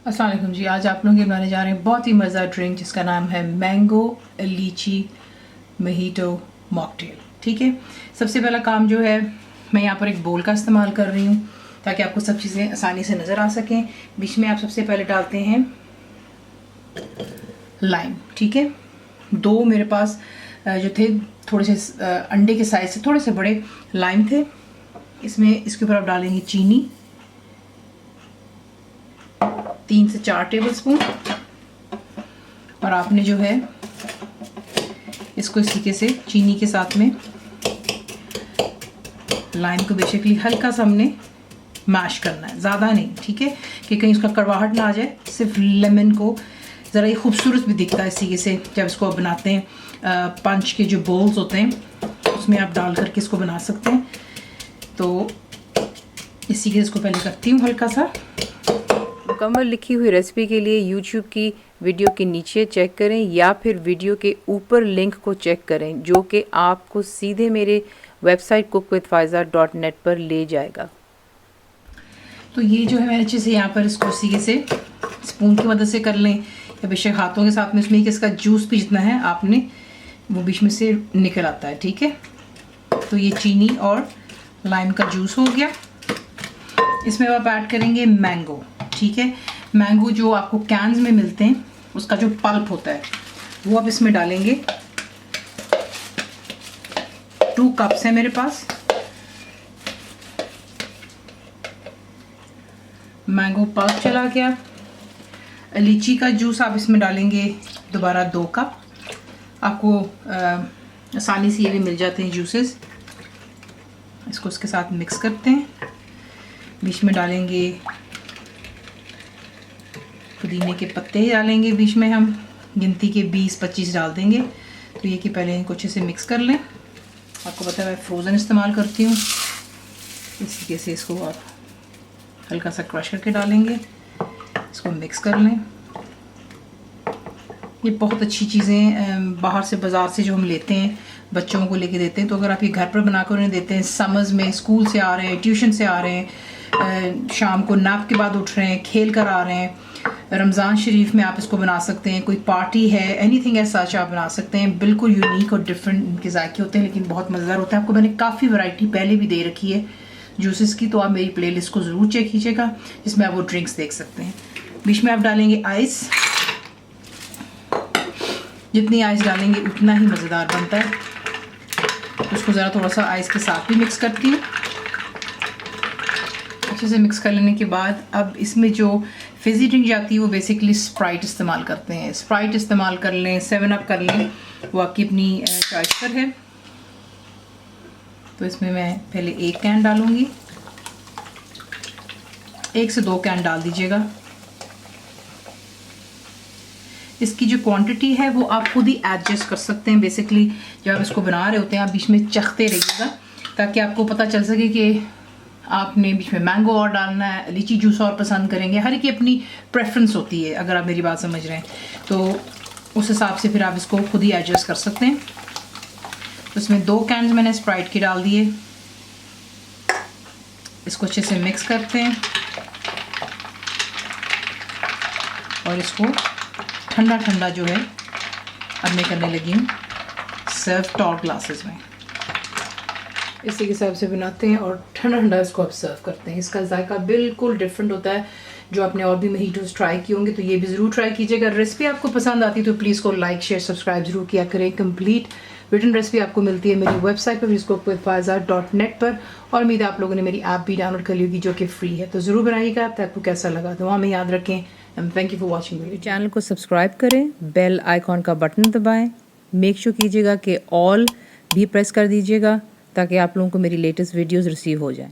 अस्सलाम वालेकुम जी। आज आप लोगों के बनाने जा रहे हैं बहुत ही मज़ेदार ड्रिंक जिसका नाम है मैंगो लीची मोहितो मॉकटेल। ठीक है, सबसे पहला काम जो है, मैं यहाँ पर एक बोल का इस्तेमाल कर रही हूँ ताकि आपको सब चीज़ें आसानी से नज़र आ सकें। बीच में आप सबसे पहले डालते हैं लाइम। ठीक है, दो मेरे पास जो थे थोड़े से अंडे के साइज से थोड़े से बड़े लाइम थे। इसमें इसके ऊपर आप डालेंगे चीनी 3 से 4 टेबलस्पून, और आपने जो है इसको इस तरीके से चीनी के साथ में लाइम को बेसिकली हल्का सा हमने मैश करना है, ज़्यादा नहीं। ठीक है, कि कहीं उसका कड़वाहट ना आ जाए। सिर्फ लेमन को ज़रा ये खूबसूरत भी दिखता है इस तरीके से जब इसको आप बनाते हैं। पंच के जो बोल्स होते हैं उसमें आप डाल करके इसको बना सकते हैं। तो इसी के इसको पहले करती हूँ हल्का सा। मुकम्मल लिखी हुई रेसिपी के लिए YouTube की वीडियो के नीचे चेक करें या फिर वीडियो के ऊपर लिंक को चेक करें जो कि आपको सीधे मेरे वेबसाइट cookwithfaiza.net पर ले जाएगा। तो ये जो है मैंने अच्छे से यहाँ पर इसको इसी से स्पून की मदद से कर लें या बेशक हाथों के साथ में, उसमें कि इसका जूस भी जितना है आपने वो बीच में से निकल आता है। ठीक है, तो ये चीनी और लाइम का जूस हो गया। इसमें आप ऐड करेंगे मैंगो। ठीक है, मैंगो जो आपको कैन्स में मिलते हैं उसका जो पल्प होता है वो आप इसमें डालेंगे। 2 कप्स है मेरे पास मैंगो पल्प चला गया। लीची का जूस आप इसमें डालेंगे दोबारा 2 कप। आपको आसानी से ये भी मिल जाते हैं जूसेस। इसको इसके साथ मिक्स करते हैं। बीच में डालेंगे पुदीने के पत्ते डालेंगे, बीच में हम गिनती के 20-25 डाल देंगे। तो ये कि पहले इनको अच्छे से मिक्स कर लें। आपको पता है मैं फ्रोज़न इस्तेमाल करती हूँ। इस तरीके से इसको आप हल्का सा क्रश करके डालेंगे, इसको मिक्स कर लें। ये बहुत अच्छी चीज़ें बाहर से बाज़ार से जो हम लेते हैं बच्चों को लेके देते हैं, तो अगर आप ये घर पर बनाकर उन्हें देते हैं, समर्स में स्कूल से आ रहे हैं, ट्यूशन से आ रहे हैं, शाम को नैप के बाद उठ रहे हैं, खेल कर आ रहे हैं, रमज़ान शरीफ में आप इसको बना सकते हैं, कोई पार्टी है, एनीथिंग ऐसा आप बना सकते हैं। बिल्कुल यूनिक और डिफरेंट इनके जायके होते हैं, लेकिन बहुत मज़ेदार होता है। आपको मैंने काफ़ी वैरायटी पहले भी दे रखी है जूसेस की, तो आप मेरी प्लेलिस्ट को ज़रूर चेक कीजिएगा जिसमें आप वो ड्रिंक्स देख सकते हैं। बीच में आप डालेंगे आइस। जितनी आइस डालेंगे उतना ही मज़ेदार बनता है। उसको ज़रा थोड़ा सा आइस के साथ भी मिक्स करती हूँ। अच्छे से मिक्स कर लेने के बाद अब इसमें जो फिज़ी ड्रिंक जाती है वो बेसिकली स्प्राइट इस्तेमाल करते हैं। स्प्राइट इस्तेमाल कर लें, 7 अप कर लें, वो आपकी अपनी चॉइस पर है। तो इसमें मैं पहले 1 कैन डालूँगी। 1 से 2 कैन डाल दीजिएगा। इसकी जो क्वांटिटी है वो आप खुद ही एडजस्ट कर सकते हैं। बेसिकली जब आप इसको बना रहे होते हैं आप बीच में चखते रहिएगा ताकि आपको पता चल सके कि आपने बीच में मैंगो और डालना है, लीची जूस और पसंद करेंगे। हर एक की अपनी प्रेफरेंस होती है, अगर आप मेरी बात समझ रहे हैं तो उस हिसाब से फिर आप इसको खुद ही एडजस्ट कर सकते हैं। तो इसमें 2 कैन मैंने स्प्राइट की डाल दिए। इसको अच्छे से मिक्स करते हैं और इसको ठंडा ठंडा जो है अब मैं करने लगी हूँ सर्व टॉल ग्लासेस में। इसी के हिसाब से बनाते हैं और ठंडा ठंडा इसको आप सर्व करते हैं। इसका जायका बिल्कुल डिफरेंट होता है। जो आपने और भी मोहिटोस ट्राई किए होंगे तो ये भी ज़रूर ट्राई कीजिएगा। रेसिपी आपको पसंद आती है तो प्लीज़ को लाइक शेयर सब्सक्राइब जरूर किया करें। कंप्लीट रिटन रेसिपी आपको मिलती है मेरी वेबसाइट पर cookwithfaiza.net पर, और उम्मीद आप लोगों ने मेरी ऐप भी डाउनलोड कर ली होगी जो कि फ्री है। तो ज़रूर बनाइएगा। तो आपको कैसा लगा दुआ में याद रखें। Thank you for watching video. Channel को सब्सक्राइब करें, बेल आइकॉन का बटन दबाएं, मेक श्योर कीजिएगा कि ऑल भी प्रेस कर दीजिएगा ताकि आप लोगों को मेरी लेटेस्ट वीडियोस रिसीव हो जाएं।